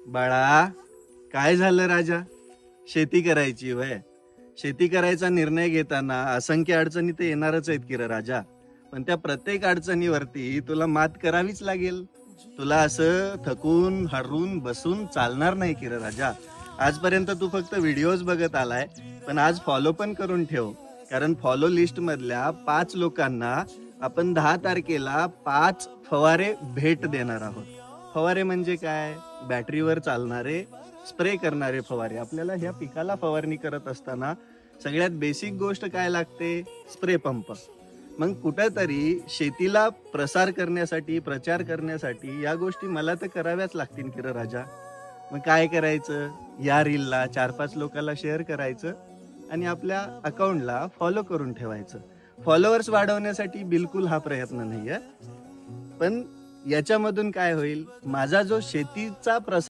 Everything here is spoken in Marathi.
बाळा, काय झालं राजा? शेती करायची वय. शेती करायचा निर्णय घेताना असंख्य अडचणी तर येणारच आहेत की रे राजा. पण त्या प्रत्येक अडचणीवरती तुला मात करावीच लागेल. तुला असं थकून हरून बसून चालणार नाही की रे राजा. आजपर्यंत तू फक्त व्हिडिओज बघत आलाय, पण आज फॉलो पण करून ठेव. कारण फॉलो लिस्ट मधल्या 5 लोकांना आपण 10 तारखेला 5 फवारे भेट देणार आहोत. फवारे म्हणजे काय? बॅटरीवर चालणारे स्प्रे करणारे फवारे. आपल्याला ह्या पिकाला फवारणी करत असताना सगळ्यात बेसिक गोष्ट काय लागते? Spray pump. मग कुठंतरी शेतीला प्रसार करण्यासाठी, प्रचार करण्यासाठी या गोष्टी मला तर कराव्याच लागतील की रे राजा. मग काय करायचं? या रीलला 4-5 लोकांना शेअर करायचं आणि आपल्या अकाउंटला फॉलो करून ठेवायचं. फॉलोअर्स वाढवण्यासाठी बिलकुल हा प्रयत्न नाहीये. पण याच्यामधून काय होईल? माझा जो शेतीचा प्रसार